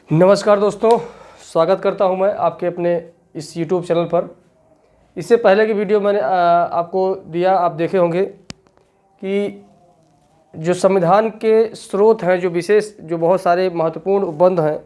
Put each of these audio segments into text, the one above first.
नमस्कार दोस्तों, स्वागत करता हूं मैं आपके अपने इस YouTube चैनल पर। इससे पहले की वीडियो मैंने आपको दिया, आप देखे होंगे कि जो संविधान के स्रोत हैं, जो विशेष जो बहुत सारे महत्वपूर्ण उपबंध हैं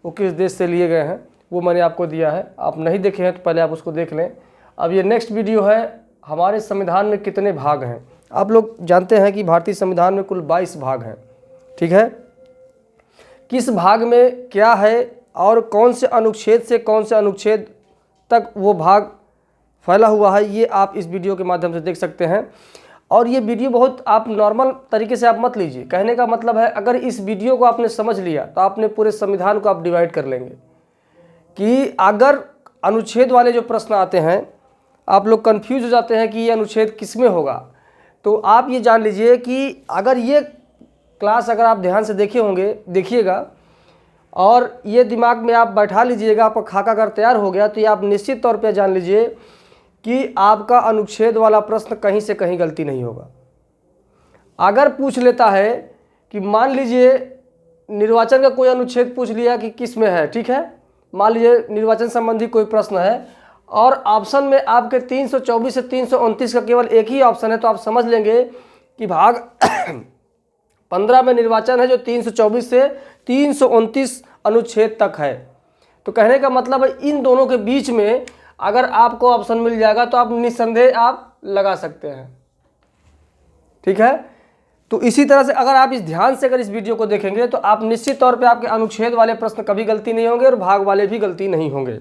वो किस देश से लिए गए हैं, वो मैंने आपको दिया है। आप नहीं देखे हैं तो पहले आप उसको देख लें। अब ये नेक्स्ट वीडियो है, हमारे संविधान में कितने भाग हैं। आप लोग जानते हैं कि भारतीय संविधान में कुल 22 भाग हैं, ठीक है। किस भाग में क्या है और कौन से अनुच्छेद से कौन से अनुच्छेद तक वो भाग फैला हुआ है, ये आप इस वीडियो के माध्यम से देख सकते हैं। और ये वीडियो बहुत आप नॉर्मल तरीके से आप मत लीजिए। कहने का मतलब है, अगर इस वीडियो को आपने समझ लिया तो आपने पूरे संविधान को आप डिवाइड कर लेंगे। कि अगर अनुच्छेद वाले जो प्रश्न आते हैं, आप लोग कंफ्यूज हो जाते हैं कि ये अनुच्छेद किस में होगा, तो आप ये जान लीजिए कि अगर ये क्लास अगर आप ध्यान से देखे होंगे, देखिएगा और ये दिमाग में आप बैठा लीजिएगा, आपका खाका अगर तैयार हो गया तो ये आप निश्चित तौर पे जान लीजिए कि आपका अनुच्छेद वाला प्रश्न कहीं से कहीं गलती नहीं होगा। अगर पूछ लेता है कि मान लीजिए निर्वाचन का कोई अनुच्छेद पूछ लिया कि किस में है, ठीक है, मान लीजिए निर्वाचन संबंधी कोई प्रश्न है और ऑप्शन में आपके 324 से 329 का केवल एक ही ऑप्शन है, तो आप समझ लेंगे कि भाग 15 में निर्वाचन है जो 324 से 329 अनुच्छेद तक है। तो कहने का मतलब है इन दोनों के बीच में अगर आपको ऑप्शन मिल जाएगा तो आप निस्संदेह आप लगा सकते हैं, ठीक है। तो इसी तरह से अगर आप इस ध्यान से अगर इस वीडियो को देखेंगे तो आप निश्चित तौर पे आपके अनुच्छेद वाले प्रश्न कभी गलती नहीं होंगे और भाग वाले भी गलती नहीं होंगे।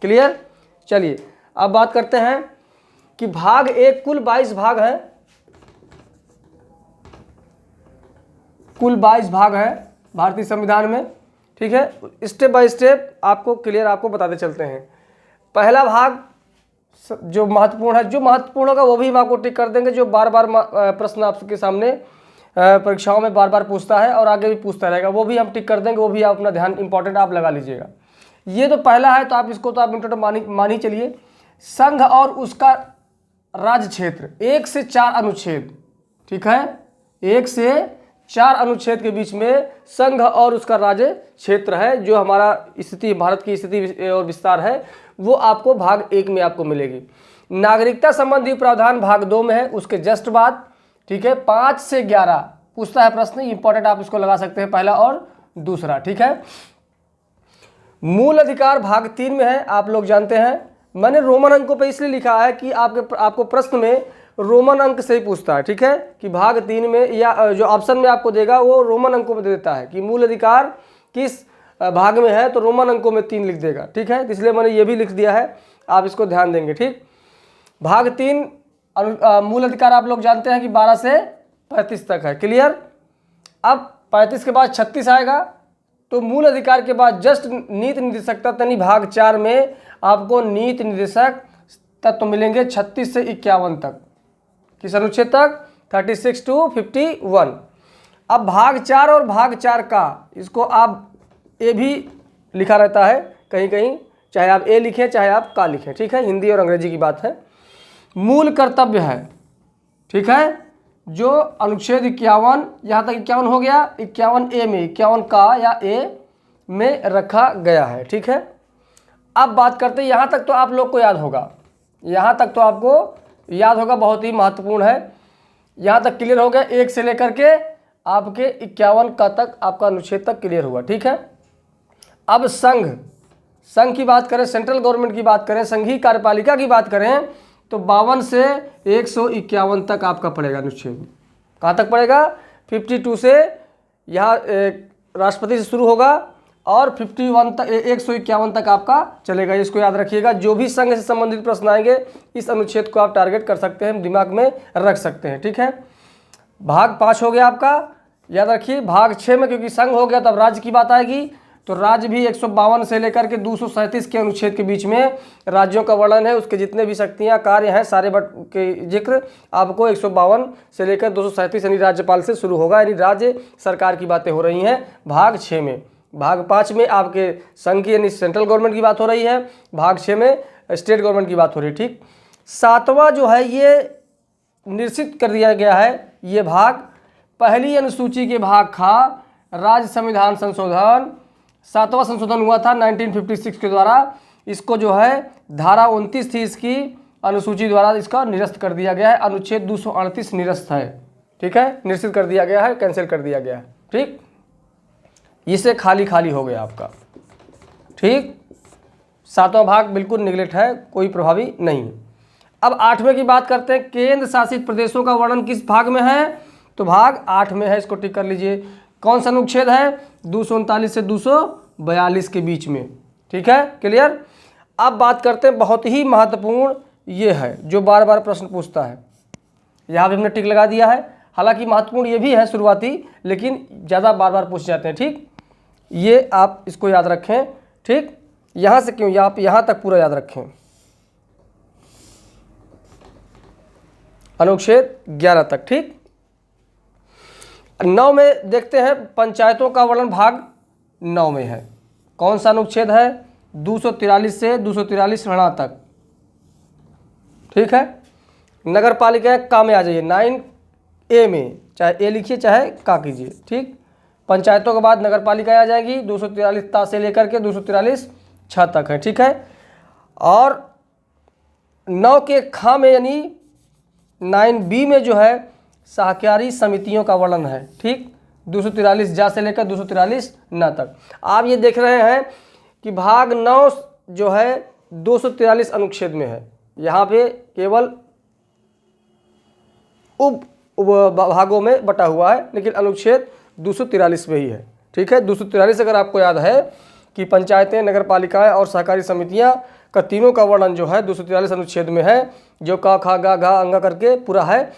क्लियर। चलिए अब बात करते हैं कि भाग एक, कुल 22 भाग हैं, कुल 22 भाग हैं भारतीय संविधान में, ठीक है। स्टेप बाय स्टेप आपको क्लियर आपको बताते चलते हैं। पहला भाग जो महत्वपूर्ण है, जो महत्वपूर्ण होगा वो भी हम आपको टिक कर देंगे, जो बार बार प्रश्न आपके सामने परीक्षाओं में बार बार पूछता है और आगे भी पूछता रहेगा, वो भी हम टिक कर देंगे। वो भी आप अपना ध्यान इंपॉर्टेंट आप लगा लीजिएगा। ये तो पहला है, तो आप इसको तो आप इंपॉर्टेंट मान ही चलिए। संघ और उसका राज्य क्षेत्र, 1 से 4 अनुच्छेद, ठीक है। 1 से 4 अनुच्छेद के बीच में संघ और उसका राज्य क्षेत्र है। जो हमारा स्थिति, भारत की स्थिति और विस्तार है, वो आपको भाग 1 में आपको मिलेगी। नागरिकता संबंधी प्रावधान भाग 2 में है, उसके जस्ट बाद, ठीक है। 5 से 11 पूछता है प्रश्न, इंपॉर्टेंट आप इसको लगा सकते हैं, पहला और दूसरा, ठीक है। मूल अधिकार भाग 3 में है, आप लोग जानते हैं। मैंने रोमन अंकों पे इसलिए लिखा है कि आपको प्रश्न में रोमन अंक से ही पूछता है, ठीक है। कि भाग 3 में या जो ऑप्शन में आपको देगा वो रोमन अंकों में दे देता है कि मूल अधिकार किस भाग में है, तो रोमन अंकों में 3 लिख देगा, ठीक है। इसलिए मैंने ये भी लिख दिया है, आप इसको ध्यान देंगे, ठीक। भाग 3 मूल अधिकार आप लोग जानते हैं कि 12 से 35 तक है। क्लियर। अब 35 के बाद 36 आएगा, तो मूल अधिकार के बाद जस्ट नीति निर्देशक तत्व, यानी भाग 4 में आपको नीति निर्देशक तत्व मिलेंगे 36 से 51 तक। किस अनुच्छेद तक? 36 to 51। अब भाग 4 और भाग 4 का, इसको आप ए भी लिखा रहता है कहीं कहीं, चाहे आप ए लिखें चाहे आप का लिखें, ठीक है। हिंदी और अंग्रेजी की बात है। मूल कर्तव्य है, ठीक है। जो अनुच्छेद 51, यहाँ तक 51 हो गया, 51 ए में, 51 का या ए में रखा गया है, ठीक है। अब बात करते हैं, यहाँ तक तो आप लोग को याद होगा, यहाँ तक तो आपको याद होगा, बहुत ही महत्वपूर्ण है। यहाँ तक क्लियर हो गया, 1 से लेकर के आपके 51 का तक आपका अनुच्छेद तक क्लियर हुआ, ठीक है। अब संघ की बात करें, सेंट्रल गवर्नमेंट की बात करें, संघीय कार्यपालिका की बात करें, तो 52 से 151 तक आपका पड़ेगा अनुच्छेद। कहाँ तक पड़ेगा? 52 से यहाँ राष्ट्रपति से शुरू होगा और 51 तक 151 तक आपका चलेगा। इसको याद रखिएगा। जो भी संघ से संबंधित प्रश्न आएंगे, इस अनुच्छेद को आप टारगेट कर सकते हैं, दिमाग में रख सकते हैं, ठीक है। भाग 5 हो गया आपका, याद रखिए। भाग 6 में क्योंकि संघ हो गया, तब राज्य की बात आएगी, तो राज्य भी 152 से लेकर के 237 के अनुच्छेद के बीच में राज्यों का वर्णन है। उसके जितने भी शक्तियाँ, कार्य हैं, सारे बट के जिक्र आपको 152 से लेकर 237 यानी राज्यपाल से शुरू होगा, यानी राज्य सरकार की बातें हो रही हैं भाग 6 में। भाग 5 में आपके संघ की यानी सेंट्रल गवर्नमेंट की बात हो रही है, भाग 6 में स्टेट गवर्नमेंट की बात हो रही है, ठीक। 7वां जो है ये निश्चित कर दिया गया है, ये भाग पहली अनुसूची के भाग खा राज्य संविधान संशोधन 7वां संशोधन हुआ था 1956 के द्वारा। इसको जो है धारा 29 थी इसकी अनुसूची द्वारा इसका निरस्त कर दिया गया है। अनुच्छेद 238 निरस्त है, ठीक है, निरसित कर दिया गया है, कैंसिल कर दिया गया है। ठीक, इससे खाली खाली हो गया आपका। ठीक, 7वां भाग बिल्कुल निगलेक्ट है, कोई प्रभावी नहीं। अब 8वें की बात करते हैं। केंद्र शासित प्रदेशों का वर्णन किस भाग में है? तो भाग 8 में है, इसको टिक कर लीजिए। कौन सा अनुच्छेद है? 239 से 242 के बीच में। ठीक है, क्लियर। अब बात करते हैं, बहुत ही महत्वपूर्ण ये है जो बार बार प्रश्न पूछता है, यहाँ भी हमने टिक लगा दिया है। हालांकि महत्वपूर्ण ये भी है शुरुआती, लेकिन ज़्यादा बार बार पूछ जाते हैं। ठीक, ये आप इसको याद रखें। ठीक, यहाँ से क्यों, आप यहाँ तक पूरा याद रखें। अनुच्छेद 11 तक। ठीक, 9 में देखते हैं, पंचायतों का वर्णन भाग 9 में है। कौन सा अनुच्छेद है? 243 से 243 तक। ठीक है, नगर पालिका का में आ जाइए 9A में, चाहे ए लिखिए चाहे का कीजिए। ठीक, पंचायतों के बाद नगर पालिका आ जाएगी 243 ता से लेकर के 243 छ तक है। ठीक है, और 9 के खा में यानी 9B में जो है सहकारी समितियों का वर्णन है। ठीक, 243 जा से लेकर 243 न तक। आप ये देख रहे हैं कि भाग 9 जो है 243 अनुच्छेद में है। यहाँ पे केवल उप भागों में बटा हुआ है, लेकिन अनुच्छेद 243 में ही है। ठीक है, 243 अगर आपको याद है कि पंचायतें, नगर पालिकाएँ और सहकारी समितियाँ का तीनों का वर्णन जो है 243 अनुच्छेद में है, जो का खा गा घा अंगा करके पूरा है।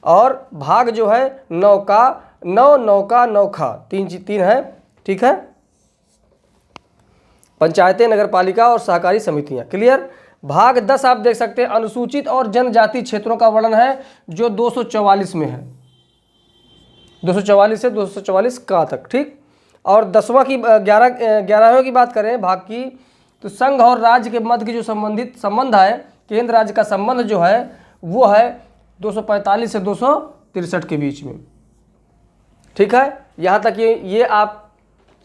और भाग जो है 9 का 9 खा तीन है। ठीक है, पंचायतें, नगर पालिका और सहकारी समितियां। क्लियर। भाग 10 आप देख सकते हैं, अनुसूचित और जनजाति क्षेत्रों का वर्णन है, जो 244 में है, 244 से 244 का तक। ठीक, और 10वां की 11वें की बात करें भाग की, तो संघ और राज्य के मध्य की जो संबंध है, केंद्र राज्य का संबंध जो है वो है 245 से 263 के बीच में। ठीक है, यहाँ तक ये आप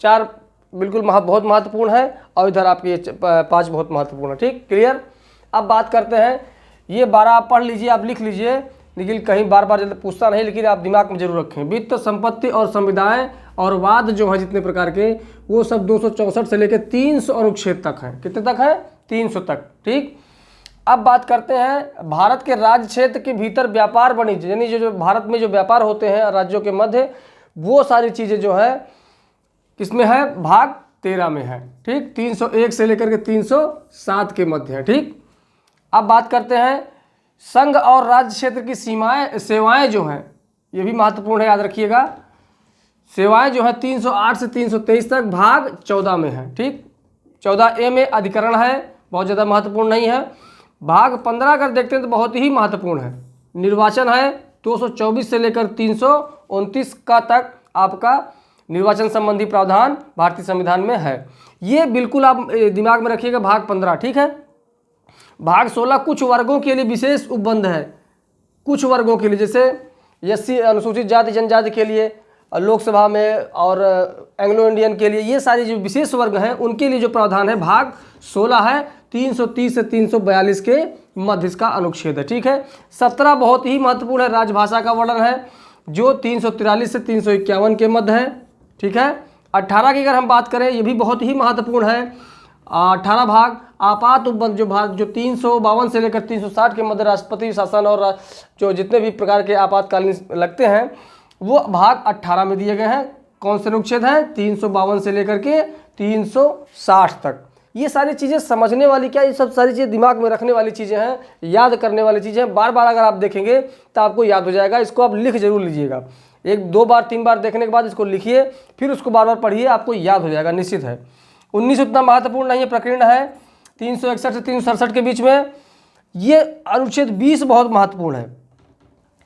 4 बिल्कुल बहुत महत्वपूर्ण है, और इधर आपके ये 5 बहुत महत्वपूर्ण है। ठीक, क्लियर। अब बात करते हैं, ये 12 आप पढ़ लीजिए, आप लिख लीजिए, लेकिन कहीं बार बार जल्दी पूछता नहीं, लेकिन आप दिमाग में जरूर रखें। वित्त, संपत्ति और संविदाएं और वाद जो है जितने प्रकार के, वो सब 264 से लेकर 300 अनुच्छेद तक हैं। कितने तक है? 300 तक। ठीक, अब बात करते हैं भारत के राज्य क्षेत्र के भीतर व्यापार वाणिज्य, यानी जो भारत में जो व्यापार होते हैं राज्यों के मध्य, वो सारी चीज़ें जो है किसमें है? भाग 13 में है। ठीक, 301 से लेकर के 307 के मध्य है। ठीक, अब बात करते हैं संघ और राज्य क्षेत्र की सेवाएं जो हैं, ये भी महत्वपूर्ण है, याद रखिएगा। सेवाएं जो है 308 से 323 तक भाग 14 में है। ठीक, 14A में अधिकरण है, बहुत ज़्यादा महत्वपूर्ण नहीं है। भाग 15 अगर देखते हैं तो बहुत ही महत्वपूर्ण है, निर्वाचन है, 224 से लेकर 329 का तक आपका निर्वाचन संबंधी प्रावधान भारतीय संविधान में है। ये बिल्कुल आप दिमाग में रखिएगा, भाग 15। ठीक है, भाग 16 कुछ वर्गों के लिए विशेष उपबंध है, कुछ वर्गों के लिए, जैसे SC अनुसूचित जाति जनजाति के लिए लोकसभा में, और एंग्लो इंडियन के लिए, ये सारी जो विशेष वर्ग हैं उनके लिए जो प्रावधान है भाग 16 है, 330 से 342 के मध्य इसका अनुच्छेद है। ठीक है, 17 बहुत ही महत्वपूर्ण है, राजभाषा का वर्णन है, जो 343 से 351 के मध्य है। ठीक है, 18 की अगर हम बात करें, ये भी बहुत ही महत्वपूर्ण है। 18 भाग आपात उपबंध, जो 352 से लेकर 360 के मध्य राष्ट्रपति शासन और जो जितने भी प्रकार के आपातकालीन लगते हैं, वो भाग 18 में दिए गए हैं। कौन से अनुच्छेद हैं? 352 से लेकर के 360 तक। ये सारी चीज़ें समझने वाली, क्या ये सब सारी चीज़ें दिमाग में रखने वाली चीज़ें हैं, याद करने वाली चीज़ें हैं। बार बार अगर आप देखेंगे तो आपको याद हो जाएगा। इसको आप लिख जरूर लीजिएगा, 1 2 बार 3 बार देखने के बाद इसको लिखिए, फिर उसको बार बार पढ़िए, आपको याद हो जाएगा, निश्चित है। 19 उतना महत्वपूर्ण नहीं है, प्रकीर्ण है, 361 से 367 के बीच में। ये अनुच्छेद 20 बहुत महत्वपूर्ण है,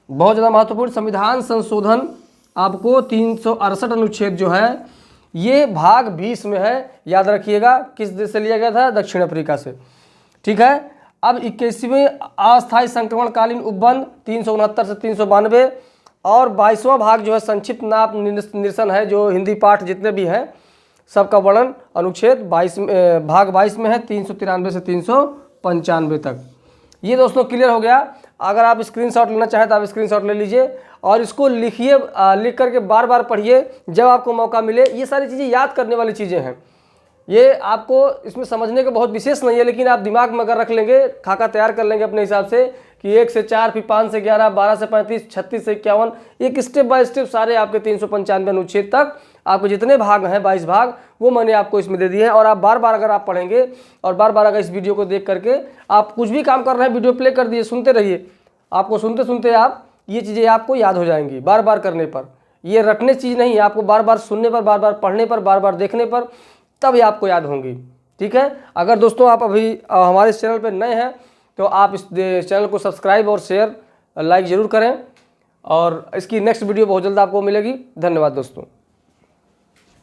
बहुत ज़्यादा महत्वपूर्ण। संविधान संशोधन आपको 368 अनुच्छेद जो है ये भाग 20 में है, याद रखिएगा। किस देश से लिया गया था? दक्षिण अफ्रीका से। ठीक है, अब 21वें अस्थायी संक्रमणकालीन उपबंध 369 से 392, और 22वां भाग जो है संक्षिप्त नाप निरसन है, जो हिंदी पाठ जितने भी हैं सबका वर्णन अनुच्छेद 22 भाग 22 में है, 393 से 395 तक। ये दोस्तों क्लियर हो गया। अगर आप स्क्रीनशॉट लेना चाहें तो आप स्क्रीनशॉट ले लीजिए और इसको लिखिए, लिख करके बार बार पढ़िए जब आपको मौका मिले। ये सारी चीज़ें याद करने वाली चीज़ें हैं, ये आपको इसमें समझने का बहुत विशेष नहीं है, लेकिन आप दिमाग में अगर रख लेंगे, खाका तैयार कर लेंगे अपने हिसाब से कि 1 से 4, फिर 5 से 11, 12 से 35, 36 से 51, एक स्टेप बाय स्टेप सारे आपके 395 अनुच्छेद तक आपके जितने भाग हैं 22 भाग वो मैंने आपको इसमें दे दिए हैं। और आप बार बार अगर आप पढ़ेंगे और बार बार अगर इस वीडियो को देख करके आप कुछ भी काम कर रहे हैं, वीडियो प्ले कर दिए, सुनते रहिए, आपको सुनते सुनते आप ये चीज़ें आपको याद हो जाएंगी बार बार करने पर। ये रटने चीज़ नहीं है, आपको बार बार सुनने पर, बार बार पढ़ने पर, बार बार देखने पर तब ये आपको याद होंगी। ठीक है। अगर दोस्तों आप अभी हमारे इस चैनल पर नए हैं तो आप इस चैनल को सब्सक्राइब और शेयर लाइक ज़रूर करें और इसकी नेक्स्ट वीडियो बहुत जल्द आपको मिलेगी। धन्यवाद दोस्तों।